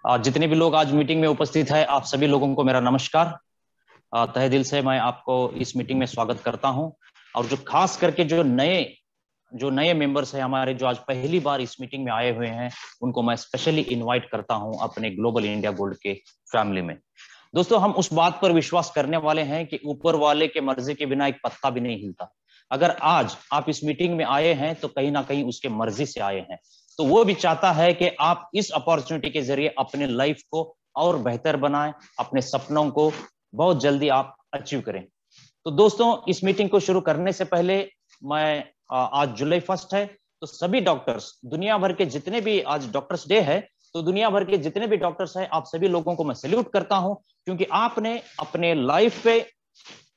जितने भी लोग आज मीटिंग में उपस्थित है, आप सभी लोगों को मेरा नमस्कार। तहे दिल से मैं आपको इस मीटिंग में स्वागत करता हूं। और जो खास करके जो नए मेंबर्स हैं हमारे, जो आज पहली बार इस मीटिंग में आए हुए हैं, उनको मैं स्पेशली इनवाइट करता हूं अपने ग्लोबल इंडिया गोल्ड के फैमिली में। दोस्तों, हम उस बात पर विश्वास करने वाले हैं कि ऊपर वाले के मर्जी के बिना एक पत्ता भी नहीं हिलता। अगर आज आप इस मीटिंग में आए हैं तो कहीं ना कहीं उसके मर्जी से आए हैं। तो वो भी चाहता है कि आप इस अपॉर्चुनिटी के जरिए अपने लाइफ को और बेहतर बनाएं, अपने सपनों को बहुत जल्दी आप अचीव करें। तो दोस्तों, इस मीटिंग को शुरू करने से पहले मैं आज जुलाई 1 है, तो सभी डॉक्टर्स, दुनिया भर के जितने भी, आज डॉक्टर्स डे है, तो दुनिया भर के जितने भी डॉक्टर्स हैं, आप सभी लोगों को मैं सैल्यूट करता हूं, क्योंकि आपने अपने लाइफ पे,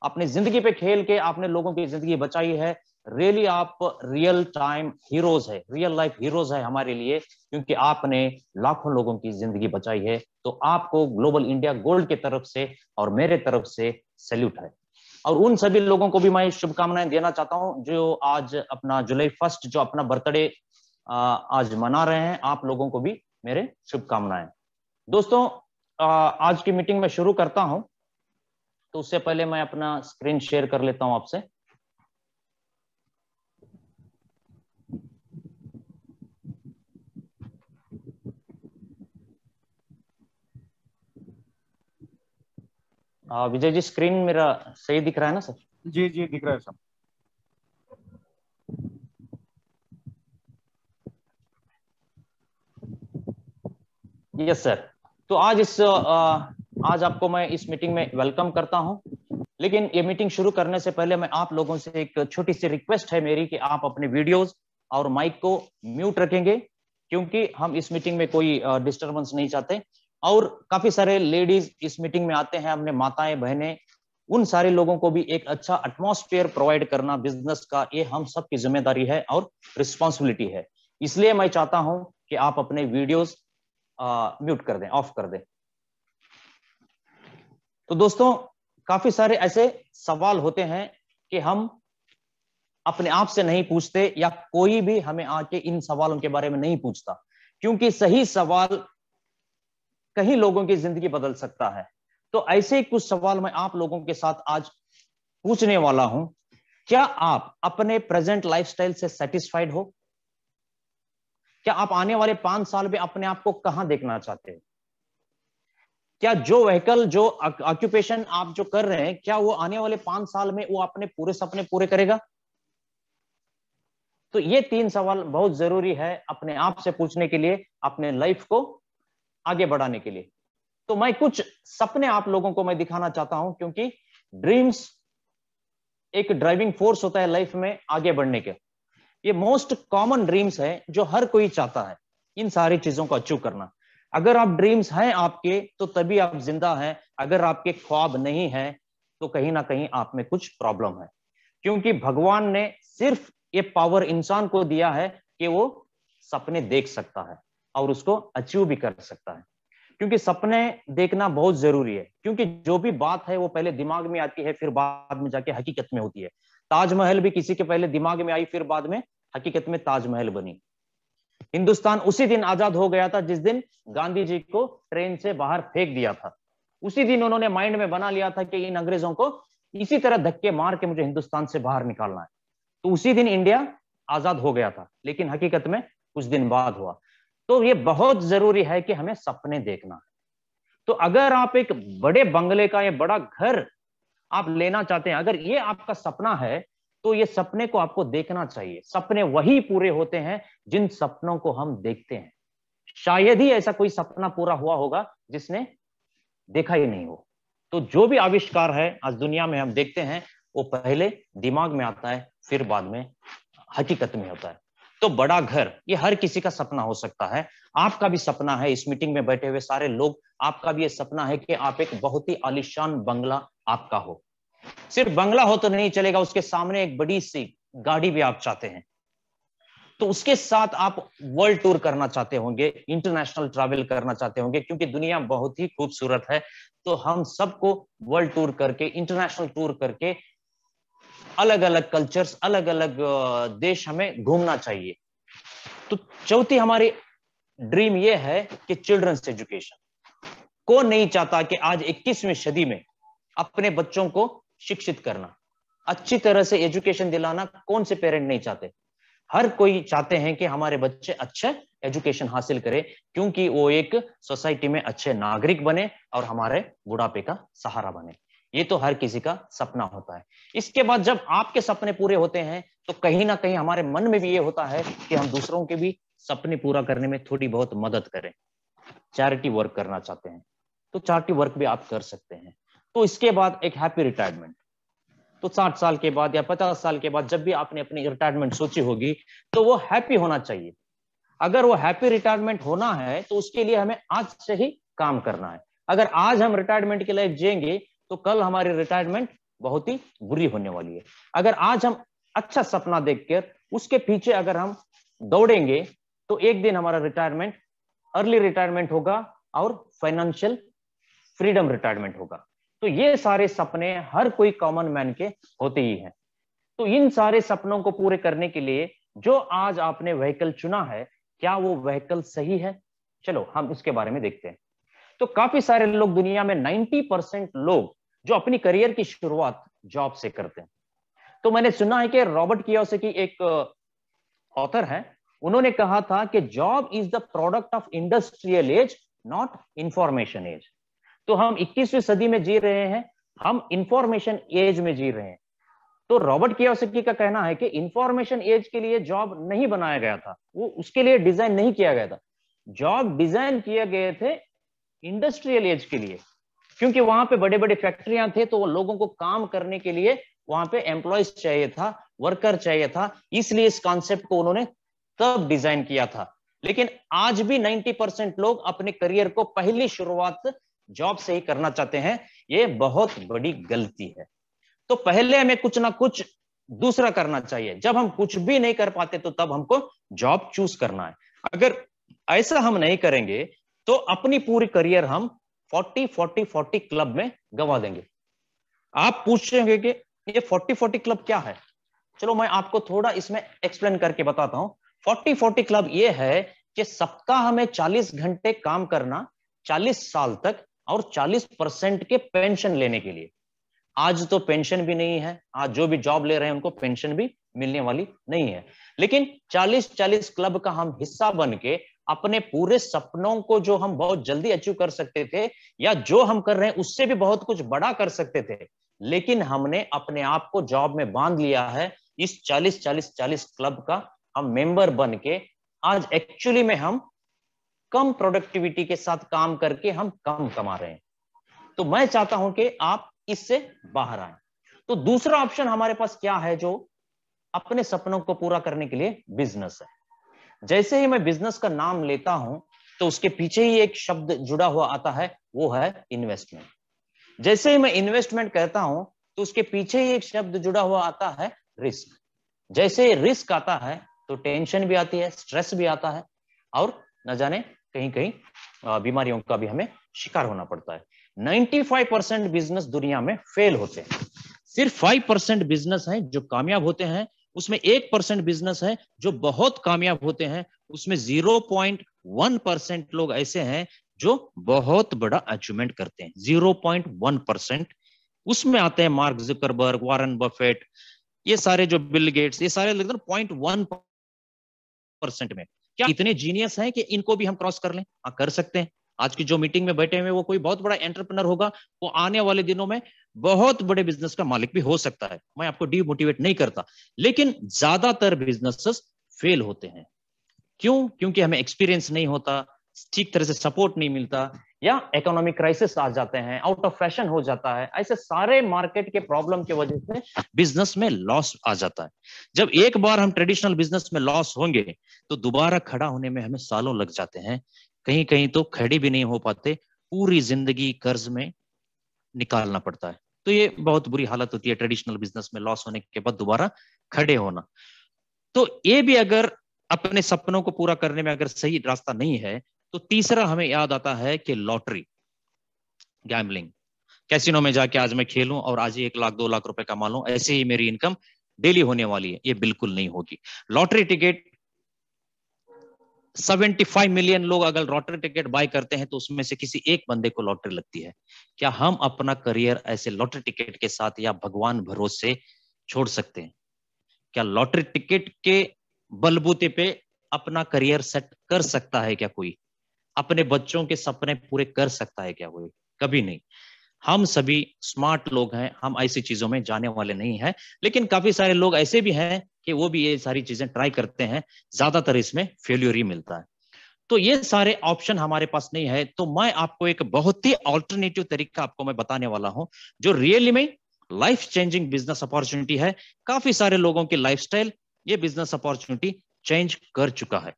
अपनी जिंदगी पे खेल के आपने लोगों की जिंदगी बचाई है। रियली आप रियल टाइम हीरोज है, रियल लाइफ हीरोज है हमारे लिए, क्योंकि आपने लाखों लोगों की जिंदगी बचाई है। तो आपको ग्लोबल इंडिया गोल्ड की तरफ से और मेरे तरफ से सैल्यूट है। और उन सभी लोगों को भी मैं शुभकामनाएं देना चाहता हूं जो आज अपना जुलाई 1 जो अपना बर्थडे आज मना रहे हैं। आप लोगों को भी मेरे शुभकामनाएं। दोस्तों, आज की मीटिंग में शुरू करता हूं, तो उससे पहले मैं अपना स्क्रीन शेयर कर लेता हूं आपसे। विजय जी, स्क्रीन मेरा सही दिख रहा है ना सर? जी जी, दिख रहा है सब। Yes sir. तो आज आपको मैं इस मीटिंग में वेलकम करता हूं। लेकिन ये मीटिंग शुरू करने से पहले मैं आप लोगों से एक छोटी सी रिक्वेस्ट है मेरी कि आप अपने वीडियोस और माइक को म्यूट रखेंगे, क्योंकि हम इस मीटिंग में कोई डिस्टरबेंस नहीं चाहते। और काफी सारे लेडीज इस मीटिंग में आते हैं, हमने माताएं बहनें, उन सारे लोगों को भी एक अच्छा एटमॉस्फेयर प्रोवाइड करना बिजनेस का, ये हम सबकी जिम्मेदारी है और रिस्पॉन्सिबिलिटी है। इसलिए मैं चाहता हूं कि आप अपने वीडियोस म्यूट कर दें, ऑफ कर दें। तो दोस्तों, काफी सारे ऐसे सवाल होते हैं कि हम अपने आप से नहीं पूछते, या कोई भी हमें आके इन सवालों के बारे में नहीं पूछता, क्योंकि सही सवाल कहीं लोगों की जिंदगी बदल सकता है। तो ऐसे ही कुछ सवाल मैं आप लोगों के साथ आज पूछने वाला हूं। क्या आप अपने प्रेजेंट लाइफस्टाइल से सेटिस्फाइड हो? क्या आप आने वाले 5 साल में अपने आप को कहां देखना चाहते हो? क्या जो व्हीकल, जो ऑक्यूपेशन आप जो कर रहे हैं, क्या वो आने वाले 5 साल में वो अपने पूरे सपने पूरे करेगा? तो ये 3 सवाल बहुत जरूरी है अपने आप से पूछने के लिए, अपने लाइफ को आगे बढ़ाने के लिए। तो मैं कुछ सपने आप लोगों को मैं दिखाना चाहता हूं, क्योंकि ड्रीम्स एक ड्राइविंग फोर्स होता है लाइफ में आगे बढ़ने के। ये मोस्ट कॉमन ड्रीम्स है जो हर कोई चाहता है, इन सारी चीजों को अचीव करना। अगर आप ड्रीम्स हैं आपके, तो तभी आप जिंदा हैं। अगर आपके ख्वाब नहीं है, तो कहीं ना कहीं आप में कुछ प्रॉब्लम है, क्योंकि भगवान ने सिर्फ ये पावर इंसान को दिया है कि वो सपने देख सकता है और उसको अचीव भी कर सकता है। क्योंकि सपने देखना बहुत जरूरी है, क्योंकि जो भी बात है वो पहले दिमाग में आती है, फिर बाद में जाके हकीकत में होती है। ताजमहल भी किसी के पहले दिमाग में आई, फिर बाद में हकीकत में ताजमहल बनी। हिंदुस्तान उसी दिन आजाद हो गया था जिस दिन गांधी जी को ट्रेन से बाहर फेंक दिया था। उसी दिन उन्होंने माइंड में बना लिया था कि इन अंग्रेजों को इसी तरह धक्के मार के मुझे हिंदुस्तान से बाहर निकालना है। तो उसी दिन इंडिया आजाद हो गया था, लेकिन हकीकत में कुछ दिन बाद हुआ। तो ये बहुत जरूरी है कि हमें सपने देखना है। तो अगर आप एक बड़े बंगले का या बड़ा घर आप लेना चाहते हैं, अगर ये आपका सपना है, तो ये सपने को आपको देखना चाहिए। सपने वही पूरे होते हैं जिन सपनों को हम देखते हैं। शायद ही ऐसा कोई सपना पूरा हुआ होगा जिसने देखा ही नहीं हो। तो जो भी आविष्कार है आज दुनिया में हम देखते हैं, वो पहले दिमाग में आता है, फिर बाद में हकीकत में होता है। तो बड़ा घर ये हर किसी का सपना हो सकता है। आपका भी सपना है, इस मीटिंग में बैठे हुए सारे लोग, आपका भी ये सपना है कि आप एक बहुत ही आलीशान बंगला आपका हो। सिर्फ बंगला हो तो नहीं चलेगा, उसके सामने एक बड़ी सी गाड़ी भी आप चाहते हैं। तो उसके साथ आप वर्ल्ड टूर करना चाहते होंगे, इंटरनेशनल ट्रैवल करना चाहते होंगे, क्योंकि दुनिया बहुत ही खूबसूरत है। तो हम सबको वर्ल्ड टूर करके, इंटरनेशनल टूर करके, अलग अलग कल्चर्स, अलग अलग देश हमें घूमना चाहिए। तो चौथी हमारी ड्रीम ये है कि चिल्ड्रंस एजुकेशन, कौन नहीं चाहता कि आज 21वीं सदी में अपने बच्चों को शिक्षित करना, अच्छी तरह से एजुकेशन दिलाना, कौन से पेरेंट नहीं चाहते। हर कोई चाहते हैं कि हमारे बच्चे अच्छे एजुकेशन हासिल करें, क्योंकि वो एक सोसाइटी में अच्छे नागरिक बने और हमारे बुढ़ापे का सहारा बने। ये तो हर किसी का सपना होता है। इसके बाद जब आपके सपने पूरे होते हैं तो कहीं ना कहीं हमारे मन में भी ये होता है कि हम दूसरों के भी सपने पूरा करने में थोड़ी बहुत मदद करें। चैरिटी वर्क करना चाहते हैं तो चैरिटी वर्क भी आप कर सकते हैं। तो इसके बाद एक हैप्पी रिटायरमेंट, तो 60 साल के बाद या 50 साल के बाद जब भी आपने अपनी रिटायरमेंट सोची होगी तो वो हैप्पी होना चाहिए। अगर वो हैप्पी रिटायरमेंट होना है तो उसके लिए हमें आज से ही काम करना है। अगर आज हम रिटायरमेंट की लाइफ जिएंगे तो कल हमारी रिटायरमेंट बहुत ही बुरी होने वाली है। अगर आज हम अच्छा सपना देखकर उसके पीछे अगर हम दौड़ेंगे तो एक दिन हमारा रिटायरमेंट अर्ली रिटायरमेंट होगा और फाइनेंशियल फ्रीडम रिटायरमेंट होगा। तो ये सारे सपने हर कोई कॉमन मैन के होते ही हैं। तो इन सारे सपनों को पूरे करने के लिए जो आज आपने व्हीकल चुना है, क्या वो व्हीकल सही है? चलो हम इसके बारे में देखते हैं। तो काफी सारे लोग दुनिया में 90% लोग जो अपनी करियर की शुरुआत जॉब से करते हैं। तो मैंने सुना है कि रॉबर्ट कियोसाकी एक ऑथर है, उन्होंने कहा था कि job is the product of industrial age, not information age. तो हम 21वीं सदी में जी रहे हैं, हम इंफॉर्मेशन एज में जी रहे हैं। तो रॉबर्ट कियोसाकी का कहना है कि इंफॉर्मेशन एज के लिए जॉब नहीं बनाया गया था, वो उसके लिए डिजाइन नहीं किया गया था। जॉब डिजाइन किए गए थे इंडस्ट्रियल एज के लिए, क्योंकि वहां पे बड़े बड़े फैक्ट्रियां थे, तो वो लोगों को काम करने के लिए वहां पे एम्प्लॉयज चाहिए था, वर्कर चाहिए था, इसलिए इस कॉन्सेप्ट को उन्होंने तब डिजाइन किया था। लेकिन आज भी 90% लोग अपने करियर को पहली शुरुआत जॉब से ही करना चाहते हैं। ये बहुत बड़ी गलती है। तो पहले हमें कुछ ना कुछ दूसरा करना चाहिए। जब हम कुछ भी नहीं कर पाते तो तब हमको जॉब चूज करना है। अगर ऐसा हम नहीं करेंगे तो अपनी पूरी करियर हम 40-40-40 क्लब में गंवा देंगे। आप पूछेंगे कि ये 40-40 क्लब क्या है? चलो मैं आपको थोड़ा इसमें एक्सप्लेन करके बताता हूं। 40-40 क्लब ये है कि सप्ताह में 40 घंटे काम करना 40 साल तक और 40% के पेंशन लेने के लिए। आज तो पेंशन भी नहीं है, आज जो भी जॉब ले रहे हैं उनको पेंशन भी मिलने वाली नहीं है। लेकिन 40-40 क्लब का हम हिस्सा बन के अपने पूरे सपनों को जो हम बहुत जल्दी अचीव कर सकते थे या जो हम कर रहे हैं उससे भी बहुत कुछ बड़ा कर सकते थे, लेकिन हमने अपने आप को जॉब में बांध लिया है। इस 40-40-40 क्लब का हम मेंबर बन के आज एक्चुअली में हम कम प्रोडक्टिविटी के साथ काम करके हम कम कमा रहे हैं। तो मैं चाहता हूं कि आप इससे बाहर आए। तो दूसरा ऑप्शन हमारे पास क्या है जो अपने सपनों को पूरा करने के लिए बिजनेस है। जैसे ही मैं बिजनेस का नाम लेता हूं तो उसके पीछे ही एक शब्द जुड़ा हुआ आता है, वो है इन्वेस्टमेंट। जैसे ही मैं इन्वेस्टमेंट कहता हूं तो उसके पीछे ही एक शब्द जुड़ा हुआ आता है, रिस्क। जैसे रिस्क आता है तो टेंशन भी आती है, स्ट्रेस भी आता है और न जाने कहीं कहीं बीमारियों का भी हमें शिकार होना पड़ता है। 95% बिजनेस दुनिया में फेल होते हैं, सिर्फ 5% बिजनेस हैं जो कामयाब होते हैं। उसमें 1% बिजनेस है जो बहुत कामयाब होते हैं। उसमें 0.1% लोग ऐसे हैं जो बहुत अचीवमेंट करते हैं, 0.1%। उसमें आते हैं मार्क जुकरबर्ग, वॉरेन बफेट, ये सारे जो बिल गेट्स, ये सारे 0.1% में। क्या इतने जीनियस हैं कि इनको भी हम क्रॉस कर लें? हाँ, कर सकते हैं। आज की जो मीटिंग में बैठे हुए वो कोई बहुत बड़ा एंटरप्रेन्योर होगा, वो आने वाले दिनों में बहुत बड़े बिजनेस का मालिक भी हो सकता है। मैं आपको डीमोटिवेट नहीं करता, लेकिन ज्यादातर बिजनेसेस फेल होते हैं। क्यों? क्योंकि हमें एक्सपीरियंस नहीं होता, ठीक तरह से सपोर्ट नहीं मिलता, या इकोनॉमिक क्राइसिस आ जाते हैं, आउट ऑफ फैशन हो जाता है। ऐसे सारे मार्केट के प्रॉब्लम की वजह से बिजनेस में लॉस आ जाता है। जब एक बार हम ट्रेडिशनल बिजनेस में लॉस होंगे तो दोबारा खड़ा होने में हमें सालों लग जाते हैं, कहीं कहीं तो खड़े भी नहीं हो पाते, पूरी जिंदगी कर्ज में निकालना पड़ता है। तो ये बहुत बुरी हालत होती है ट्रेडिशनल बिजनेस में लॉस होने के बाद दोबारा खड़े होना। तो ये भी अगर अपने सपनों को पूरा करने में अगर सही रास्ता नहीं है तो तीसरा हमें याद आता है कि लॉटरी, गैम्बलिंग, कैसीनो में जाके आज मैं खेलूं और आज ही 1 लाख 2 लाख रुपए कमा लूं, ऐसे ही मेरी इनकम डेली होने वाली है, ये बिल्कुल नहीं होगी। लॉटरी टिकट 75 मिलियन लोग अगर लॉटरी टिकट बाय करते हैं तो उसमें से किसी एक बंदे को लॉटरी लगती है। क्या हम अपना करियर ऐसे लॉटरी टिकट के साथ या भगवान भरोसे छोड़ सकते हैं? क्या लॉटरी टिकट के बलबूते पे अपना करियर सेट कर सकता है क्या कोई? अपने बच्चों के सपने पूरे कर सकता है क्या कोई? कभी नहीं। हम सभी स्मार्ट लोग हैं, हम ऐसी चीजों में जाने वाले नहीं हैं। लेकिन काफी सारे लोग ऐसे भी हैं कि वो भी ये सारी चीजें ट्राई करते हैं, ज्यादातर इसमें फेल्यूर ही मिलता है। तो ये सारे ऑप्शन हमारे पास नहीं है, तो मैं आपको एक बहुत ही ऑल्टरनेटिव तरीका आपको मैं बताने वाला हूं, जो रियली में लाइफ चेंजिंग बिजनेस अपॉर्चुनिटी है। काफी सारे लोगों की लाइफस्टाइल ये बिजनेस अपॉर्चुनिटी चेंज कर चुका है।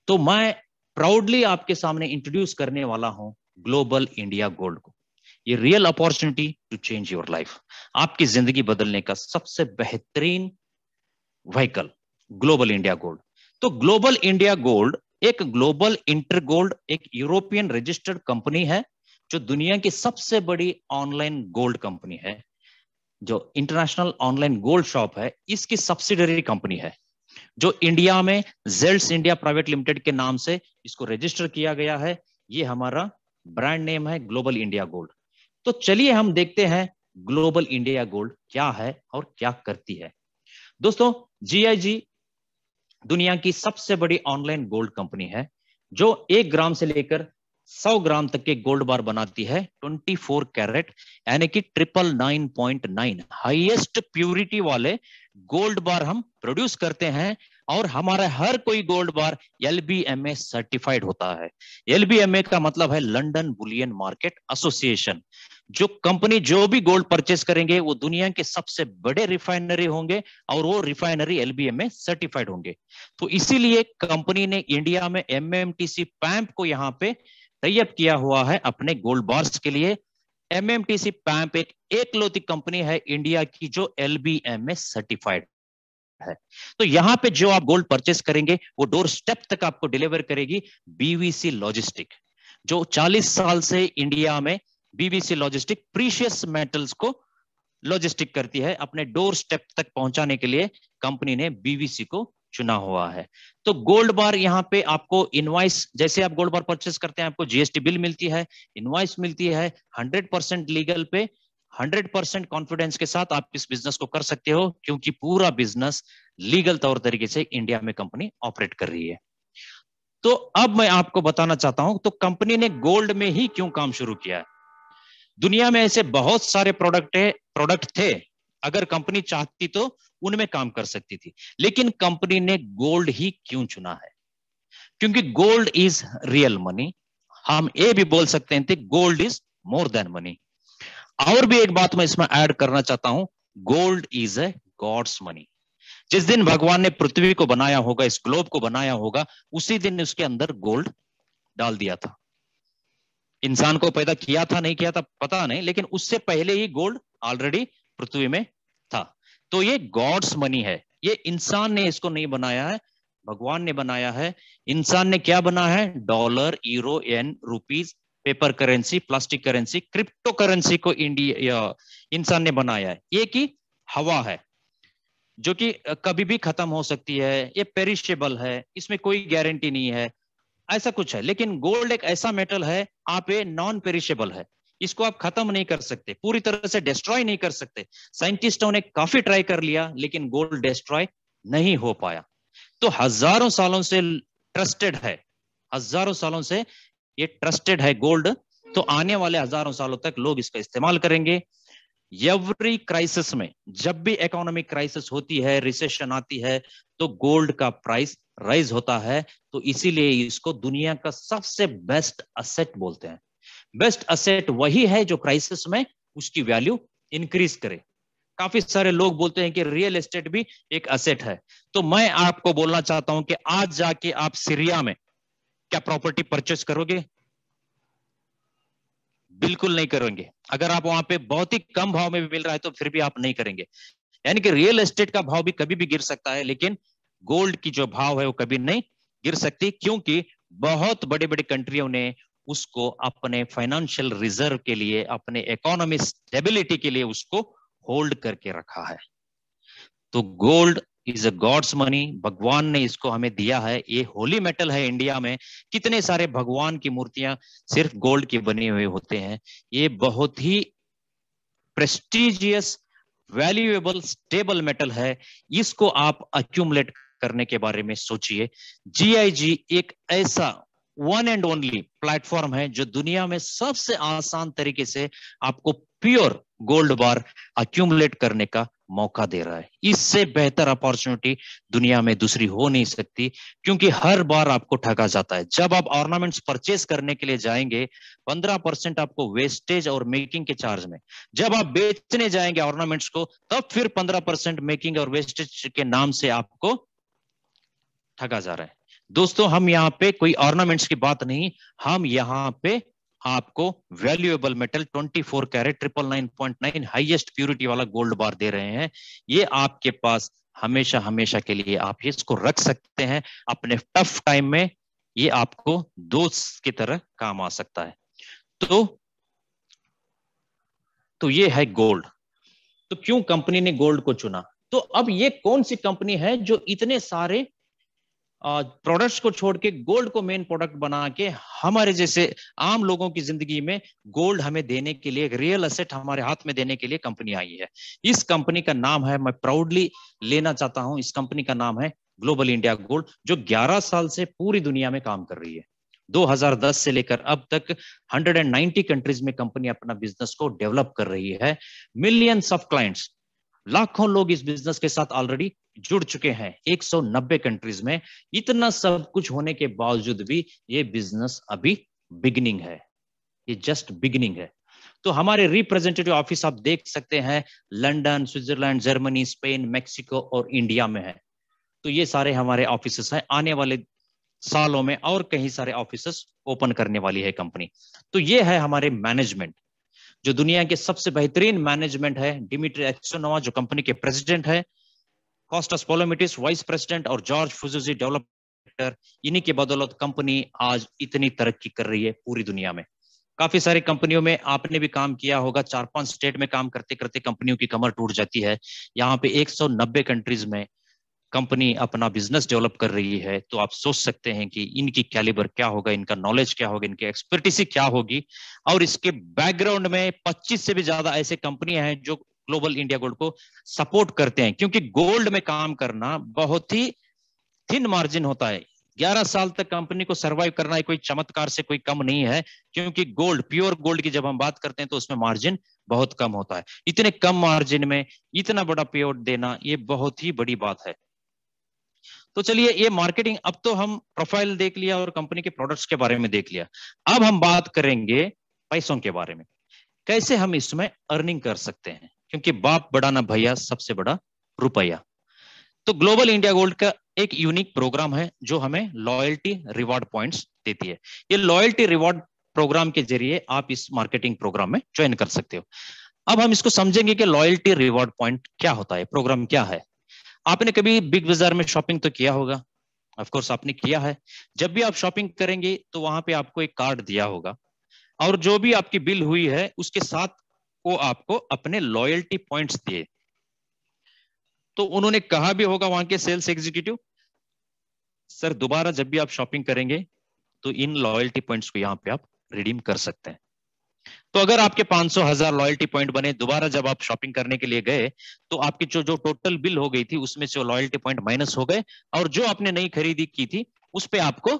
तो मैं प्राउडली आपके सामने इंट्रोड्यूस करने वाला हूं ग्लोबल इंडिया गोल्ड को। ये real opportunity to change your life, आपकी जिंदगी बदलने का सबसे बेहतरीन व्हीकल ग्लोबल इंडिया गोल्ड। तो ग्लोबल इंडिया गोल्ड एक ग्लोबल इंटर गोल्ड, एक यूरोपियन रजिस्टर्ड कंपनी है, जो दुनिया की सबसे बड़ी ऑनलाइन गोल्ड कंपनी है। जो इंटरनेशनल ऑनलाइन गोल्ड शॉप है, इसकी सब्सिडरी कंपनी है, जो इंडिया में जेल्स इंडिया प्राइवेट लिमिटेड के नाम से इसको रजिस्टर किया गया है। ये हमारा ब्रांड नेम है ग्लोबल इंडिया गोल्ड। तो चलिए हम देखते हैं ग्लोबल इंडिया गोल्ड क्या है और क्या करती है। दोस्तों, जीआईजी दुनिया की सबसे बड़ी ऑनलाइन गोल्ड कंपनी है, जो 1 ग्राम से लेकर 100 ग्राम तक के गोल्ड बार बनाती है। 24 कैरेट यानी कि 999.9 हाईएस्ट प्यूरिटी वाले गोल्ड बार हम प्रोड्यूस करते हैं। और हमारा हर कोई गोल्ड बार LBMA सर्टिफाइड होता है। LBMA का मतलब है लंदन बुलियन मार्केट एसोसिएशन। जो कंपनी जो भी गोल्ड परचेस करेंगे वो दुनिया के सबसे बड़े रिफाइनरी होंगे, और वो रिफाइनरी LBMA सर्टिफाइड होंगे। तो इसीलिए कंपनी ने इंडिया में MMTC पैम्प को यहाँ पे टाई अप किया हुआ है अपने गोल्ड बार्स के लिए। MMTC पैम्प एक एकलौती कंपनी है इंडिया की जो LBMA सर्टिफाइड है। तो यहाँ पे जो आप गोल्ड परचेस करेंगे वो डोर स्टेप तक आपको डिलीवर करेगी BVC लॉजिस्टिक, जो 40 साल से इंडिया में BVC लॉजिस्टिक प्रीशियस मेटल्स को लॉजिस्टिक करती है। अपने डोर स्टेप तक पहुंचाने के लिए कंपनी ने BVC को चुना हुआ है। तो गोल्ड बार यहाँ पे आपको इनवॉइस, जैसे आप गोल्ड बार परचेस करते हैं आपको GST बिल मिलती है, इनवॉइस मिलती है। 100% लीगल पे 100% कॉन्फिडेंस के साथ आप इस बिजनेस को कर सकते हो, क्योंकि पूरा बिजनेस लीगल तौर तरीके से इंडिया में कंपनी ऑपरेट कर रही है। तो अब मैं आपको बताना चाहता हूं, तो कंपनी ने गोल्ड में ही क्यों काम शुरू किया है। दुनिया में ऐसे बहुत सारे प्रोडक्ट थे, अगर कंपनी चाहती तो उनमें काम कर सकती थी, लेकिन कंपनी ने गोल्ड ही क्यों चुना है? क्योंकि गोल्ड इज रियल मनी। हम ये भी बोल सकते हैं gold is more than money. और भी एक बात मैं इसमें ऐड करना चाहता हूं, gold is a God's money. जिस दिन भगवान ने पृथ्वी को बनाया होगा, इस ग्लोब को बनाया होगा, उसी दिन उसके अंदर गोल्ड डाल दिया था। इंसान को पैदा किया था नहीं किया था पता नहीं, लेकिन उससे पहले ही गोल्ड ऑलरेडी पृथ्वी में था। तो ये गॉड्स मनी है, ये इंसान ने इसको नहीं बनाया है, भगवान ने बनाया है। इंसान ने क्या बनाया है? Dollar, euro, yen, rupees, paper currency, plastic currency, crypto currency को इंडिया इंसान ने बनाया है। ये की हवा है जो कि कभी भी खत्म हो सकती है, ये पेरिशेबल है, इसमें कोई गारंटी नहीं है, ऐसा कुछ है। लेकिन गोल्ड एक ऐसा मेटल है, आप ये नॉन पेरिशेबल है, इसको आप खत्म नहीं कर सकते, पूरी तरह से डिस्ट्रॉय नहीं कर सकते। साइंटिस्टों ने काफी ट्राई कर लिया, लेकिन गोल्ड डिस्ट्रॉय नहीं हो पाया। तो हजारों सालों से ट्रस्टेड है, हजारों सालों से ये ट्रस्टेड है गोल्ड। तो आने वाले हजारों सालों तक लोग इसका इस्तेमाल करेंगे। एवरी क्राइसिस में, जब भी इकोनॉमिक क्राइसिस होती है, रिसेशन आती है, तो गोल्ड का प्राइस राइज होता है। तो इसीलिए इसको दुनिया का सबसे बेस्ट असेट बोलते हैं। बेस्ट असेट वही है जो क्राइसिस में उसकी वैल्यू इंक्रीज करे। काफी सारे लोग बोलते हैं कि रियल एस्टेट भी एक असेट है। तो मैं आपको बोलना चाहता हूं कि आज जाके आप सीरिया में क्या प्रॉपर्टी परचेस करोगे? बिल्कुल नहीं करेंगे। अगर आप वहां पे बहुत ही कम भाव में भी मिल रहा है तो फिर भी आप नहीं करेंगे। यानी कि रियल एस्टेट का भाव भी कभी भी गिर सकता है, लेकिन गोल्ड की जो भाव है वो कभी नहीं गिर सकती, क्योंकि बहुत बड़े बड़े कंट्रियों ने उसको अपने फाइनेंशियल रिजर्व के लिए, अपने इकोनॉमिक स्टेबिलिटी के लिए उसको होल्ड करके रखा है। तो gold is a God's money, भगवान ने इसको हमें दिया है, ये होली मेटल है। इंडिया में कितने सारे भगवान की मूर्तियां सिर्फ गोल्ड की बनी हुए होते हैं। ये बहुत ही प्रेस्टिजियस, वैल्यूएबल, स्टेबल मेटल है। इसको आप अक्यूमुलेट करने के बारे में सोचिए। GIG एक ऐसा वन एंड ओनली प्लेटफॉर्म है जो दुनिया में सबसे आसान तरीके से आपको प्योर गोल्ड बार अक्यूमुलेट करने का मौका दे रहा है। इससे बेहतर अपॉर्चुनिटी दुनिया में दूसरी हो नहीं सकती, क्योंकि हर बार आपको ठगा जाता है। जब आप ऑर्नामेंट्स परचेस करने के लिए जाएंगे 15% आपको वेस्टेज और मेकिंग के चार्ज में, जब आप बेचने जाएंगे ऑर्नामेंट्स को तब फिर 15% मेकिंग और वेस्टेज के नाम से आपको ठगा जा रहा है। दोस्तों, हम यहाँ पे कोई ऑर्नामेंट्स की बात नहीं, हम यहाँ पे आपको valuable metal 24 carat 999.9 highest purity वाला गोल्ड बार दे रहे हैं। ये आपके पास हमेशा हमेशा के लिए आप इसको रख सकते हैं। अपने टफ टाइम में ये आपको दोस्त की तरह काम आ सकता है। तो ये है गोल्ड। तो क्यों कंपनी ने गोल्ड को चुना? तो अब ये कौन सी कंपनी है जो इतने सारे प्रोडक्ट्स को छोड़ के गोल्ड को मेन प्रोडक्ट बना के हमारे जैसे आम लोगों की जिंदगी में गोल्ड हमें देने के लिए, एक रियल एसेट हमारे हाथ में देने के लिए कंपनी आई है? इस कंपनी का नाम है, मैं प्राउडली लेना चाहता हूं, इस कंपनी का नाम है ग्लोबल इंडिया गोल्ड, जो 11 साल से पूरी दुनिया में काम कर रही है। 2010 से लेकर अब तक 190 कंट्रीज में कंपनी अपना बिजनेस को डेवलप कर रही है। मिलियंस ऑफ क्लाइंट्स, लाखों लोग इस बिजनेस के साथ ऑलरेडी जुड़ चुके हैं 190 कंट्रीज में। इतना सब कुछ होने के बावजूद भी ये बिजनेस अभी बिगिनिंग है, ये जस्ट बिगिनिंग है। तो हमारे रिप्रेजेंटेटिव ऑफिस आप देख सकते हैं London, Switzerland, Germany, Spain, Mexico और इंडिया में है। तो ये सारे हमारे ऑफिसेस हैं। आने वाले सालों में और कई सारे ऑफिसेस ओपन करने वाली है कंपनी। तो ये है हमारे मैनेजमेंट, जो दुनिया के सबसे बेहतरीन मैनेजमेंट है। डिमित्री एक्सोनोवा जो कंपनी के प्रेसिडेंट है, कॉस्टास पोलोमिटिस वाइस प्रेसिडेंट और जॉर्ज फुजुजी डेवलपर, इन्हीं के बदौलत कंपनी आज इतनी तरक्की कर रही है पूरी दुनिया में। काफी सारी कंपनियों में आपने भी काम किया होगा, 4-5 स्टेट में काम करते करते कंपनियों की कमर टूट जाती है। यहाँ पे 190 कंट्रीज में कंपनी अपना बिजनेस डेवलप कर रही है। तो आप सोच सकते हैं कि इनकी कैलिबर क्या होगा, इनका नॉलेज क्या होगा, इनकी एक्सपर्टीज क्या होगी। और इसके बैकग्राउंड में 25 से भी ज्यादा ऐसे कंपनियां हैं जो ग्लोबल इंडिया गोल्ड को सपोर्ट करते हैं, क्योंकि गोल्ड में काम करना बहुत ही थिन मार्जिन होता है। 11 साल तक कंपनी को सर्वाइव करना कोई चमत्कार से कोई कम नहीं है, क्योंकि गोल्ड, प्योर गोल्ड की जब हम बात करते हैं तो उसमें मार्जिन बहुत कम होता है। इतने कम मार्जिन में इतना बड़ा पे आउट देना, ये बहुत ही बड़ी बात है। तो चलिए, ये मार्केटिंग, अब तो हम प्रोफाइल देख लिया और कंपनी के प्रोडक्ट्स के बारे में देख लिया। अब हम बात करेंगे पैसों के बारे में, कैसे हम इसमें अर्निंग कर सकते हैं, क्योंकि बाप बड़ा ना भैया, सबसे बड़ा रुपया। तो ग्लोबल इंडिया गोल्ड का एक यूनिक प्रोग्राम है जो हमें लॉयल्टी रिवॉर्ड पॉइंट्स देती है। ये लॉयल्टी रिवॉर्ड प्रोग्राम के जरिए आप इस मार्केटिंग प्रोग्राम में ज्वाइन कर सकते हो। अब हम इसको समझेंगे कि लॉयल्टी रिवॉर्ड पॉइंट क्या होता है, प्रोग्राम क्या है। आपने कभी बिग बाजार में शॉपिंग तो किया होगा, ऑफ कोर्स आपने किया है। जब भी आप शॉपिंग करेंगे तो वहां पे आपको एक कार्ड दिया होगा, और जो भी आपकी बिल हुई है उसके साथ वो आपको अपने लॉयल्टी पॉइंट्स दिए। तो उन्होंने कहा भी होगा वहां के सेल्स एग्जीक्यूटिव, सर दोबारा जब भी आप शॉपिंग करेंगे तो इन लॉयल्टी पॉइंट्स को यहाँ पे आप रिडीम कर सकते हैं। तो अगर आपके 500,000 लॉयल्टी पॉइंट बने, दोबारा जब आप शॉपिंग करने के लिए गए तो आपकी जो टोटल बिल हो गई थी उसमें से लॉयल्टी पॉइंट माइनस हो गए, और जो आपने नई खरीदी की थी उस पे आपको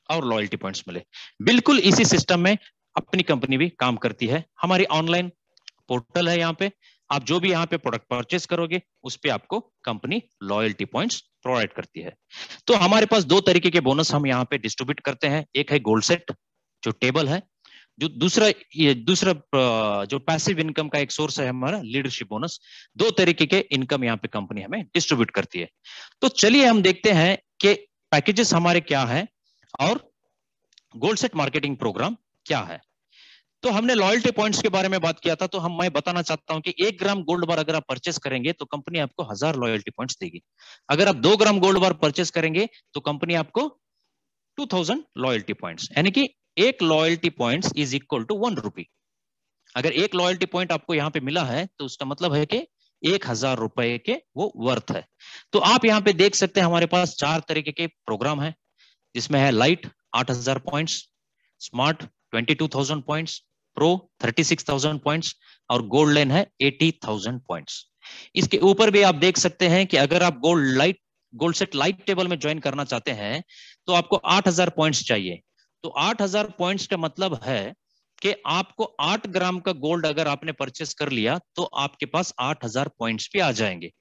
और लॉयल्टी पॉइंट्स मिले। बिल्कुल इसी सिस्टम में अपनी कंपनी भी काम करती है। हमारी ऑनलाइन पोर्टल है, यहाँ पे आप जो भी यहाँ पे प्रोडक्ट परचेस करोगे उस पे आपको कंपनी लॉयल्टी पॉइंट्स प्रोवाइड करती है। तो हमारे पास 2 तरीके के बोनस हम यहाँ पे डिस्ट्रीब्यूट करते हैं। एक है गोल्ड सेट जो टेबल है, जो दूसरा जो पैसिव इनकम का एक सोर्स है हमारा लीडरशिप बोनस। 2 तरीके के इनकम यहाँ पे कंपनी हमें डिस्ट्रीब्यूट करती है। तो चलिए हम देखते हैं कि पैकेजेस हमारे क्या है और गोल्ड सेट मार्केटिंग प्रोग्राम क्या है। तो हमने लॉयल्टी पॉइंट्स के बारे में बात किया था, तो मैं बताना चाहता हूं कि 1 ग्राम गोल्ड बार अगर आप परचेस करेंगे तो कंपनी आपको 1000 लॉयल्टी पॉइंट्स देगी। अगर आप 2 ग्राम गोल्ड बार परचेस करेंगे तो कंपनी आपको 2000 लॉयल्टी पॉइंट्स, यानी कि 1 loyalty points is equal to 1 rupee. अगर 1 लॉयल्टी पॉइंट आपको यहाँ पे मिला है तो उसका मतलब है कि 1000 रुपए के वो वर्थ है। तो आप यहाँ पे देख सकते हैं हमारे पास 4 तरीके के प्रोग्राम है, जिसमें है light 8000 points, smart 22,000 points, pro 36,000 points और गोल्ड लाइन है 80,000 पॉइंट्स। इसके ऊपर भी आप देख सकते हैं कि अगर आप गोल्ड सेट लाइट टेबल में ज्वाइन करना चाहते हैं तो आपको 8000 पॉइंट्स चाहिए। तो 8000 पॉइंट्स का मतलब है कि आपको 8 ग्राम का गोल्ड अगर आपने परचेस कर लिया तो आपके पास 8000 पॉइंट्स भी आ जाएंगे।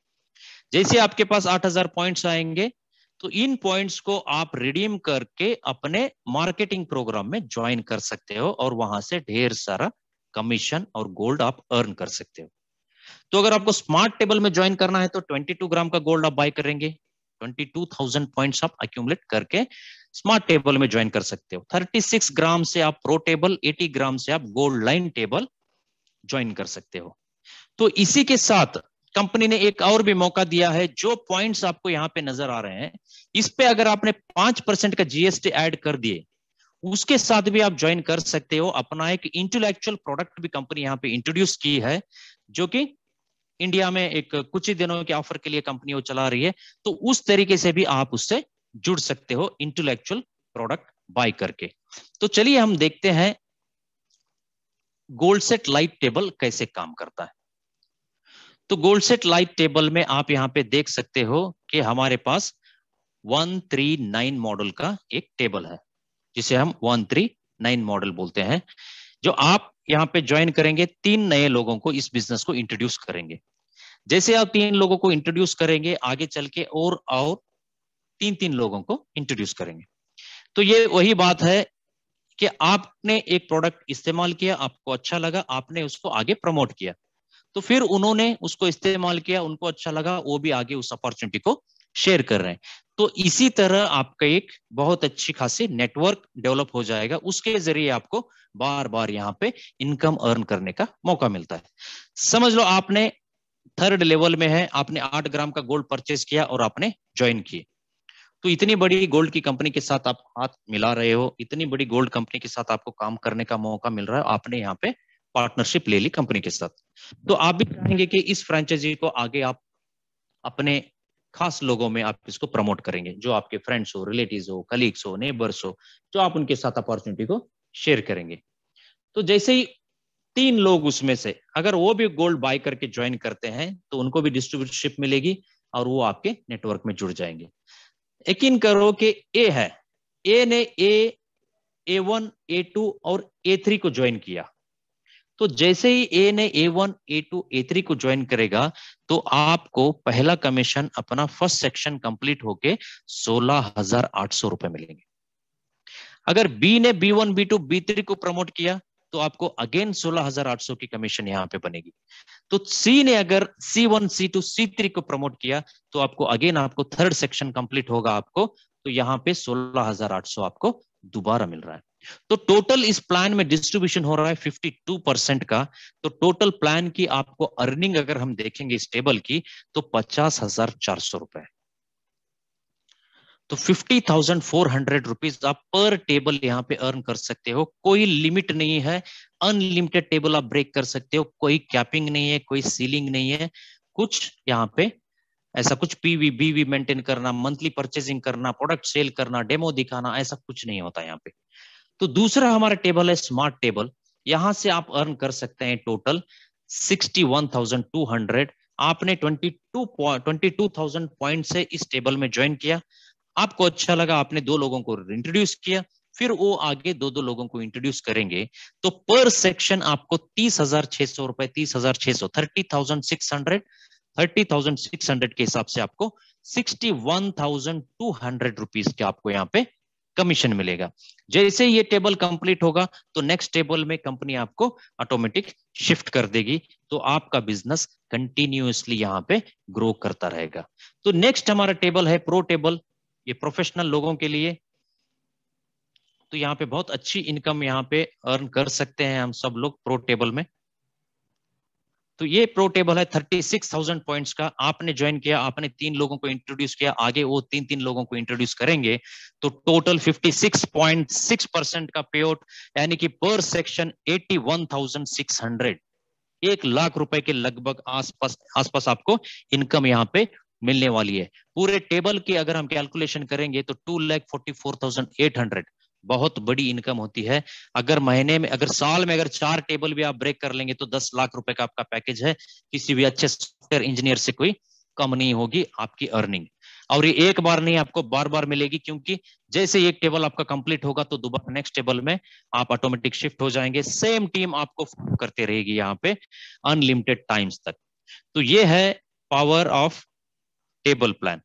जैसे आपके पास 8000 पॉइंट्स आएंगे तो इन पॉइंट्स को आप रिडीम करके अपने मार्केटिंग प्रोग्राम में ज्वाइन कर सकते हो और वहां से ढेर सारा कमीशन और गोल्ड आप अर्न कर सकते हो। तो अगर आपको स्मार्ट टेबल में ज्वाइन करना है तो 22 ग्राम का गोल्ड आप बाय करेंगे, 22,000 पॉइंट्स आप अक्यूमुलेट करके स्मार्ट टेबल में ज्वाइन कर सकते हो। 36 ग्राम से आप प्रो टेबल, 80 ग्राम से आप गोल्ड लाइन टेबल ज्वाइन कर सकते हो। तो इसी के साथ कंपनी ने एक और भी मौका दिया है, जो पॉइंट्स आपको यहां पे नजर आ रहे हैं इस पे अगर आपने 5% का जीएसटी ऐड कर दिए उसके साथ भी आप ज्वाइन कर सकते हो। अपना एक इंटेलेक्चुअल प्रोडक्ट भी कंपनी यहाँ पे इंट्रोड्यूस की है, जो कि इंडिया में एक कुछ ही दिनों के ऑफर के लिए कंपनी वो चला रही है। तो उस तरीके से भी आप उससे जुड़ सकते हो इंटेलेक्चुअल प्रोडक्ट बाय करके। तो चलिए हम देखते हैं गोल्ड सेट लाइट टेबल कैसे काम करता है। तो गोल्ड सेट लाइट टेबल में आप यहां पे देख सकते हो कि हमारे पास 139 मॉडल का एक टेबल है, जिसे हम 139 मॉडल बोलते हैं, जो आप यहां पे ज्वाइन करेंगे 3 नए लोगों को इस बिजनेस को इंट्रोड्यूस करेंगे। जैसे आप 3 लोगों को इंट्रोड्यूस करेंगे आगे चल के और 3 लोगों को इंट्रोड्यूस करेंगे। तो ये वही बात है कि आपने एक प्रोडक्ट इस्तेमाल किया, आपको अच्छा लगा, आपने उसको आगे प्रमोट किया, तो फिर उन्होंने उसको इस्तेमाल किया, उनको अच्छा लगा, वो भी आगे उस अपॉर्चुनिटी को शेयर कर रहे हैं। तो इसी तरह आपका एक बहुत अच्छी खासी नेटवर्क डेवलप हो जाएगा, उसके जरिए आपको बार बार यहाँ पे इनकम अर्न करने का मौका मिलता है। समझ लो आपने 3rd लेवल में है, आपने 8 ग्राम का गोल्ड परचेस किया और आपने ज्वाइन किए। तो इतनी बड़ी गोल्ड की कंपनी के साथ आप हाथ मिला रहे हो, इतनी बड़ी गोल्ड कंपनी के साथ आपको काम करने का मौका मिल रहा है, आपने यहाँ पे पार्टनरशिप ले ली कंपनी के साथ। तो आप भी चाहेंगे कि इस फ्रेंचाइजी को आगे आप अपने खास लोगों में आप इसको प्रमोट करेंगे, जो आपके फ्रेंड्स हो, रिलेटिव्स हो, कलीग्स हो, नेबर्स हो, जो आप उनके साथ अपॉर्चुनिटी को शेयर करेंगे। तो जैसे ही 3 लोग उसमें से अगर वो भी गोल्ड बाय करके ज्वाइन करते हैं तो उनको भी डिस्ट्रीब्यूटरशिप मिलेगी और वो आपके नेटवर्क में जुड़ जाएंगे। यकीन करो कि ए है, ए ने A1, A2 और A3 को ज्वाइन किया, तो जैसे ही ए ने A1, A2, A3 को ज्वाइन करेगा तो आपको पहला कमीशन अपना फर्स्ट सेक्शन कंप्लीट होके 16,800 रुपए मिलेंगे। अगर बी ने B1, B2, B3 को प्रमोट किया तो आपको अगेन 16,800 की कमीशन यहां पे बनेगी। तो सी ने अगर C1, C2, C3 को प्रमोट किया तो आपको अगेन आपको 3rd सेक्शन कंप्लीट होगा आपको, तो यहाँ पे 16,800 आपको दोबारा मिल रहा है। तो टोटल इस प्लान में डिस्ट्रीब्यूशन हो रहा है 52% का। तो टोटल प्लान की आपको अर्निंग अगर हम देखेंगे इस टेबल की तो 50,400 रुपए। तो 50,400 रुपीज आप पर टेबल यहाँ पे अर्न कर सकते हो। कोई लिमिट नहीं है, अनलिमिटेड टेबल आप ब्रेक कर सकते हो, कोई कैपिंग नहीं है, कोई सीलिंग नहीं है, कुछ यहाँ पे ऐसा कुछ पीवी बीवी मेंटेन करना, मंथली परचेजिंग करना, प्रोडक्ट सेल करना, डेमो दिखाना, ऐसा कुछ नहीं होता यहाँ पे। तो दूसरा हमारा टेबल है स्मार्ट टेबल। यहां से आप अर्न कर सकते हैं टोटल 61,200। आपने 22,000 पॉइंट से इस टेबल में ज्वाइन किया, आपको अच्छा लगा, आपने 2 लोगों को इंट्रोड्यूस किया, फिर वो आगे 2 लोगों को इंट्रोड्यूस करेंगे, तो पर सेक्शन आपको 30,600 रुपए, 30,600, 30,600 के हिसाब से आपको 61,200 रुपीज के आपको यहाँ पे कमीशन मिलेगा। जैसे ये टेबल कंप्लीट होगा तो नेक्स्ट टेबल में कंपनी आपको ऑटोमेटिक शिफ्ट कर देगी, तो आपका बिजनेस कंटिन्यूअसली यहाँ पे ग्रो करता रहेगा। तो नेक्स्ट हमारा टेबल है प्रो टेबल, ये प्रोफेशनल लोगों के लिए। तो यहाँ पे बहुत अच्छी इनकम यहाँ पे अर्न कर सकते हैं हम सब लोग प्रो टेबल में। तो ये प्रो टेबल है 36,000 पॉइंट्स का। आपने ज्वाइन किया, आपने 3 लोगों को इंट्रोड्यूस किया, आगे वो 3 लोगों को इंट्रोड्यूस करेंगे, तो टोटल 56.6% का पे आउट, यानी कि पर सेक्शन 81,600। 1,00,000 रुपए के लगभग आसपास आपको इनकम यहाँ पे मिलने वाली है। पूरे टेबल की अगर हम कैलकुलेशन करेंगे तो 2,44,800 बहुत बड़ी इनकम होती है। अगर महीने में, अगर साल में अगर 4 टेबल भी आप ब्रेक कर लेंगे तो 10 लाख रुपए का आपका पैकेज है। किसी भी अच्छे सॉफ्टवेयर इंजीनियर से कोई कम नहीं होगी आपकी अर्निंग। और ये एक बार नहीं, आपको बार बार मिलेगी, क्योंकि जैसे एक टेबल आपका कंप्लीट होगा तो दोबारा नेक्स्ट टेबल में आप ऑटोमेटिक शिफ्ट हो जाएंगे। सेम टीम आपको करते रहेगी यहाँ पे अनलिमिटेड टाइम्स तक। तो ये है power of table plan.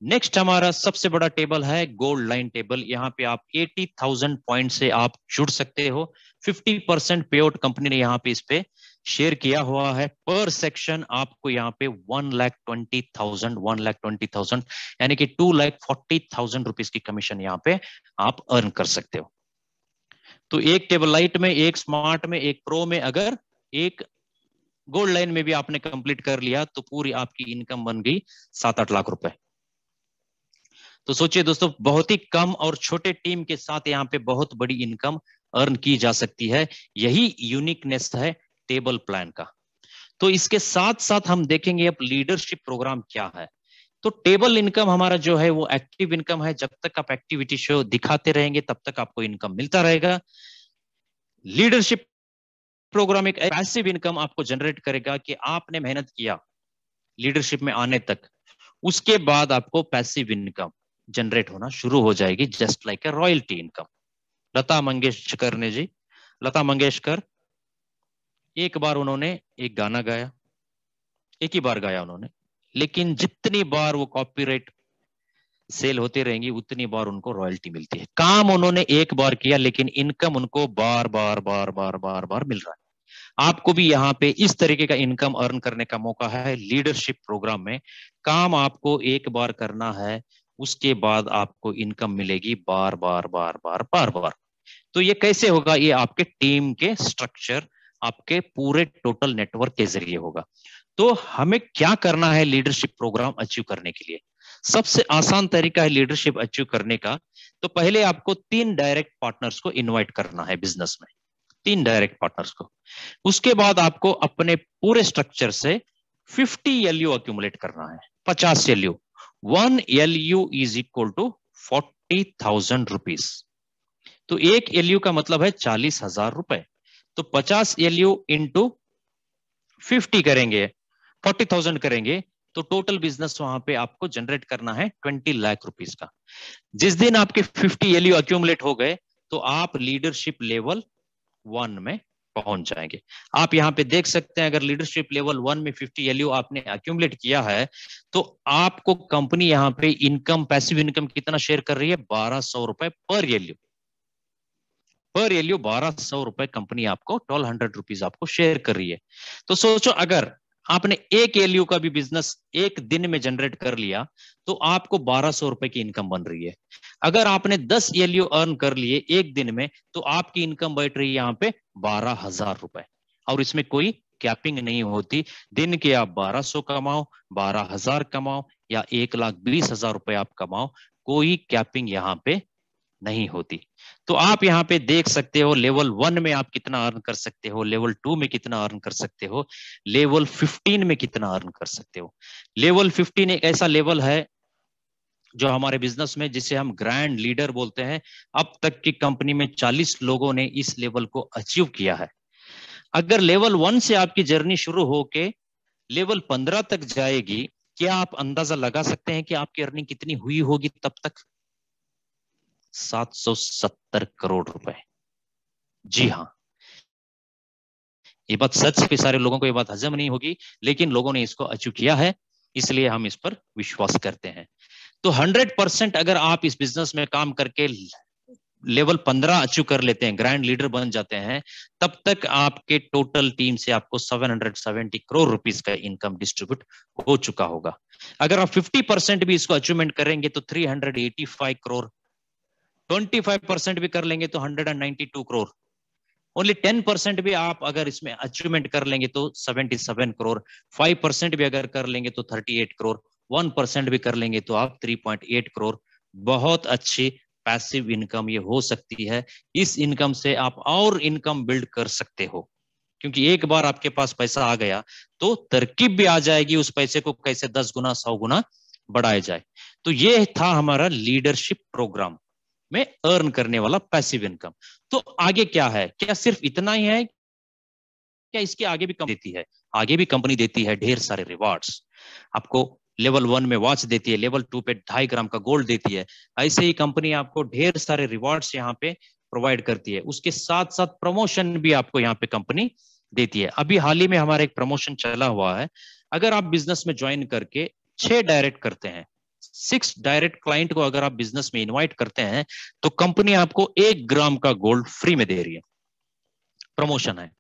Next हमारा सबसे बड़ा टेबल है गोल्ड लाइन टेबल। यहाँ पे आप 80,000 पॉइंट से आप जुड़ सकते हो। 50% पे आउट कंपनी ने यहाँ पे इस पे शेयर किया हुआ है। पर सेक्शन आपको यहाँ पे 1,20,000 यानी कि 2,40,000 रुपीज की कमीशन यहाँ पे आप अर्न कर सकते हो। तो एक टेबल लाइट में, एक स्मार्ट में, एक प्रो में, अगर एक गोल्ड लाइन में भी आपने कंप्लीट कर लिया तो पूरी आपकी इनकम बन गई 7-8 लाख रुपए। तो सोचिए दोस्तों, बहुत ही कम और छोटे टीम के साथ यहाँ पे बहुत बड़ी इनकम अर्न की जा सकती है। यही यूनिकनेस है टेबल प्लान का। तो इसके साथ साथ हम देखेंगे अब लीडरशिप प्रोग्राम क्या है। तो टेबल इनकम हमारा जो है वो एक्टिव इनकम है। जब तक आप एक्टिविटी शो दिखाते रहेंगे तब तक आपको इनकम मिलता रहेगा। लीडरशिप प्रोग्राम एक पैसिव इनकम आपको जनरेट करेगा कि आपने मेहनत किया लीडरशिप में आने तक, उसके बाद आपको पैसिव इनकम जनरेट होना शुरू हो जाएगी, just like a royalty income. Lata Mangeshkar एक बार उन्होंने एक गाना गाया, एक ही बार गाया उन्होंने, लेकिन जितनी बार वो कॉपीराइट सेल होती रहेंगी उतनी बार उनको रॉयल्टी मिलती है। काम उन्होंने एक बार किया लेकिन इनकम उनको बार बार बार बार बार बार मिल रहा है। आपको भी यहाँ पे इस तरीके का इनकम अर्न करने का मौका है लीडरशिप प्रोग्राम में। काम आपको एक बार करना है, उसके बाद आपको इनकम मिलेगी बार बार बार बार बार बार। तो ये कैसे होगा? ये आपके टीम के स्ट्रक्चर, आपके पूरे टोटल नेटवर्क के जरिए होगा। तो हमें क्या करना है लीडरशिप प्रोग्राम अचीव करने के लिए? सबसे आसान तरीका है लीडरशिप अचीव करने का। तो पहले आपको 3 डायरेक्ट पार्टनर्स को इनवाइट करना है बिजनेस में, 3 डायरेक्ट पार्टनर्स को। उसके बाद आपको अपने पूरे स्ट्रक्चर से 50 LU अक्यूमुलेट करना है, 50 LU। 1 LU is equal to 40,000 rupees. तो 1 LU का मतलब है 40,000 रुपए। तो 50 LU इंटू 50 करेंगे, 40,000 करेंगे, तो टोटल बिजनेस वहां पे आपको जनरेट करना है 20 लाख रुपीज का। जिस दिन आपके 50 LU अक्यूमुलेट हो गए तो आप लीडरशिप लेवल 1 में पहुंच जाएंगे। आप यहां पे देख सकते हैं, अगर लीडरशिप लेवल 1 में 50 LU आपने अक्यूमुलेट किया है तो आपको कंपनी यहां पे इनकम, पैसिव इनकम कितना शेयर कर रही है? 1,200 रुपए पर LU। पर LU 1,200 रुपए कंपनी आपको 1,200 रुपीज आपको शेयर कर रही है। तो सोचो, अगर आपने 1 LU का भी बिजनेस एक दिन में जनरेट कर लिया तो आपको 1,200 रुपए की इनकम बन रही है। अगर आपने 10 LU अर्न कर लिए एक दिन में तो आपकी इनकम बैठ रही है यहाँ पे 12,000 रुपए। और इसमें कोई कैपिंग नहीं होती। दिन के आप 1,200 कमाओ, 12,000 कमाओ या 1,20,000 रुपए आप कमाओ, कोई कैपिंग यहाँ पे नहीं होती। तो आप यहाँ पे देख सकते हो लेवल 1 में आप कितना अर्न कर सकते हो, लेवल 2 में कितना अर्न कर सकते हो, लेवल 15 में कितना अर्न कर सकते हो। लेवल 15 एक ऐसा लेवल है जो हमारे बिजनेस में, जिसे हम ग्रैंड लीडर बोलते हैं। अब तक की कंपनी में 40 लोगों ने इस लेवल को अचीव किया है। अगर लेवल 1 से आपकी जर्नी शुरू होके लेवल 15 तक जाएगी, क्या आप अंदाजा लगा सकते हैं कि आपकी अर्निंग कितनी हुई होगी तब तक? 770 करोड़ रुपए। जी हाँ, ये बात सच है, सारे लोगों को ये बात हजम नहीं होगी, लेकिन लोगों ने इसको अचीव किया है, इसलिए हम इस पर विश्वास करते हैं। तो 100% अगर आप इस बिजनेस में काम करके लेवल 15 अचीव कर लेते हैं, ग्रैंड लीडर बन जाते हैं, तब तक आपके टोटल टीम से आपको 770 करोड़ रुपीस का इनकम डिस्ट्रीब्यूट हो चुका होगा। अगर आप 50% भी इसको अचीवमेंट करेंगे तो 385 करोड़, 25% भी कर लेंगे तो 192 करोड़, ओनली 10% भी आप अगर इसमें अचीवमेंट कर लेंगे तो 77 करोड़, 5% भी अगर कर लेंगे तो 38 करोड़, 1% भी कर लेंगे तो आप 3.8 करोड़। बहुत अच्छी पैसिव इनकम ये हो सकती है। इस इनकम से आप और इनकम बिल्ड कर सकते हो। क्योंकि एक बार आपके पास पैसा आ गया तो तरकीब भी आ जाएगी उस पैसे को कैसे 10 गुना 100 गुना बढ़ाया जाए। तो ये था हमारा लीडरशिप प्रोग्राम में अर्न करने वाला पैसिव इनकम। तो आगे क्या है, क्या सिर्फ इतना ही है, क्या इसके आगे भी कंपनी देती है? आगे भी कंपनी देती है ढेर सारे रिवार्ड्स। आपको लेवल 1 में वॉच देती है, लेवल 2 पे 2.5 ग्राम का गोल्ड देती है। ऐसे ही कंपनी आपको ढेर सारे रिवार्ड्स यहाँ पे प्रोवाइड करती है। उसके साथ साथ प्रमोशन भी आपको यहाँ पे कंपनी देती है। अभी हाल ही में हमारा एक प्रमोशन चला हुआ है। अगर आप बिजनेस में ज्वाइन करके 6 डायरेक्ट करते हैं, 6 डायरेक्ट क्लाइंट को अगर आप बिजनेस में इनवाइट करते हैं तो कंपनी आपको 1 ग्राम का गोल्ड फ्री में दे रही है। प्रमोशन है।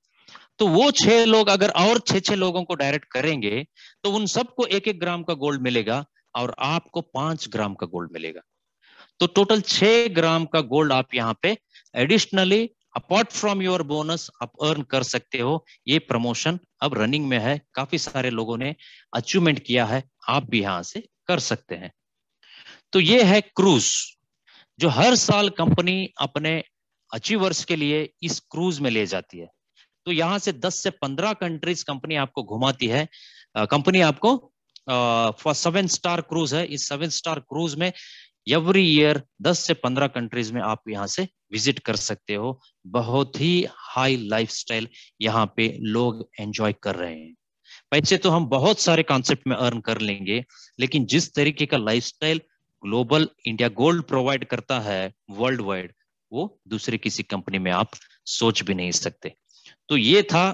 तो वो 6 लोग अगर और 6 लोगों को डायरेक्ट करेंगे तो उन सबको 1 ग्राम का गोल्ड मिलेगा और आपको 5 ग्राम का गोल्ड मिलेगा। तो टोटल 6 ग्राम का गोल्ड आप यहाँ पे additionally apart from your bonus आप अर्न कर सकते हो। ये प्रमोशन अब रनिंग में है, काफी सारे लोगों ने अचीवमेंट किया है, आप भी यहां से कर सकते हैं। तो ये है क्रूज, जो हर साल कंपनी अपने अचीवर्स के लिए इस क्रूज में ले जाती है। तो यहां से 10 से 15 कंट्रीज कंपनी आपको घुमाती है। कंपनी आपको 7 स्टार क्रूज है। इस 7 स्टार क्रूज में एवरी ईयर 10 से 15 कंट्रीज में आप यहां से विजिट कर सकते हो। बहुत ही हाई लाइफस्टाइल यहाँ पे लोग एंजॉय कर रहे हैं। पैसे तो हम बहुत सारे कॉन्सेप्ट में अर्न कर लेंगे, लेकिन जिस तरीके का lifestyle global India gold provide करता है वर्ल्ड वाइड, वो दूसरे किसी कंपनी में आप सोच भी नहीं सकते। तो ये था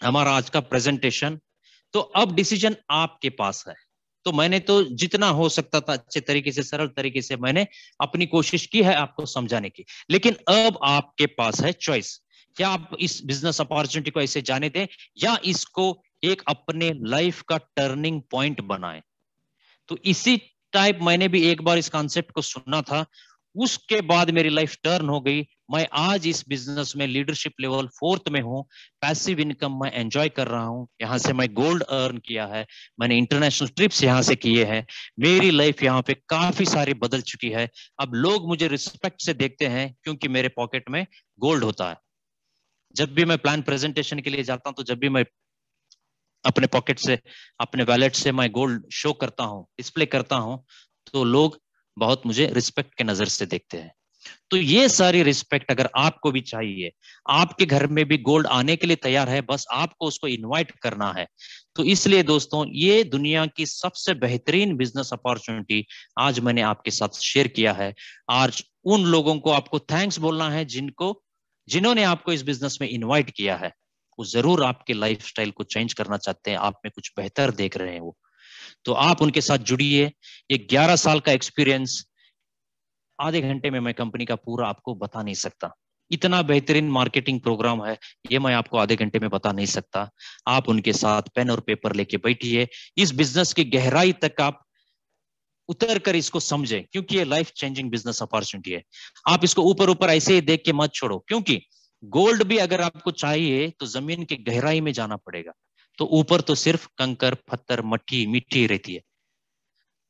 हमारा आज का प्रेजेंटेशन। तो अब डिसीजन आपके पास है। तो मैंने तो जितना हो सकता था अच्छे तरीके से, सरल तरीके से मैंने अपनी कोशिश की है आपको समझाने की। लेकिन अब आपके पास है चॉइस, क्या आप इस बिजनेस अपॉर्चुनिटी को ऐसे जाने दें या इसको एक अपने लाइफ का टर्निंग पॉइंट बनाएं। तो इसी टाइप मैंने भी एक बार इस कॉन्सेप्ट को सुना था, उसके बाद मेरी लाइफ टर्न हो गई। मैं आज इस बिजनेस में लीडरशिप लेवल 4th में हूं। पैसिव इनकम मैं एंजॉय कर रहा हूं। यहां से मैं गोल्ड अर्न किया है, मैंने इंटरनेशनल ट्रिप्स यहां से किए हैं। मेरी लाइफ यहाँ पे काफी सारी बदल चुकी है। अब लोग मुझे रिस्पेक्ट से देखते हैं क्योंकि मेरे पॉकेट में गोल्ड होता है। जब भी मैं प्लान प्रेजेंटेशन के लिए जाता हूं तो जब भी मैं अपने पॉकेट से, अपने वैलेट से मैं गोल्ड शो करता हूं, डिस्प्ले करता हूं, तो लोग बहुत मुझे रिस्पेक्ट के नजर से देखते हैं। तो ये सारी रिस्पेक्ट अगर आपको भी चाहिए, आपके घर में भी गोल्ड आने के लिए तैयार है, बस आपको उसको इनवाइट करना है। तो इसलिए दोस्तों, ये दुनिया की सबसे बेहतरीन बिजनेस अपॉर्चुनिटी आज मैंने आपके साथ शेयर किया है। आज उन लोगों को आपको थैंक्स बोलना है जिन्होंने आपको इस बिजनेस में इन्वाइट किया है। वो जरूर आपके लाइफस्टाइल को चेंज करना चाहते हैं, आप में कुछ बेहतर देख रहे हैं वो। तो आप उनके साथ जुड़िए। ये 11 साल का एक्सपीरियंस आधे घंटे में मैं कंपनी का पूरा आपको बता नहीं सकता। इतना बेहतरीन मार्केटिंग प्रोग्राम है, ये मैं आपको आधे घंटे में बता नहीं सकता। आप उनके साथ पेन और पेपर लेके बैठिए, इस बिजनेस की गहराई तक आप उतर कर इसको समझें, क्योंकि ये लाइफ चेंजिंग बिजनेस अपॉर्चुनिटी है। आप इसको ऊपर ऊपर ऐसे ही देख के मत छोड़ो, क्योंकि गोल्ड भी अगर आपको चाहिए तो जमीन की गहराई में जाना पड़ेगा। तो ऊपर तो सिर्फ कंकर पत्थर मट्टी मिट्टी रहती है।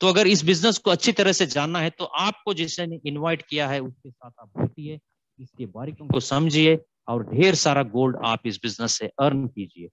तो अगर इस बिजनेस को अच्छी तरह से जानना है तो आपको जिसने इनवाइट किया है उसके साथ आप बैठिए, इसके बारीकियों को समझिए और ढेर सारा गोल्ड आप इस बिजनेस से अर्न कीजिए।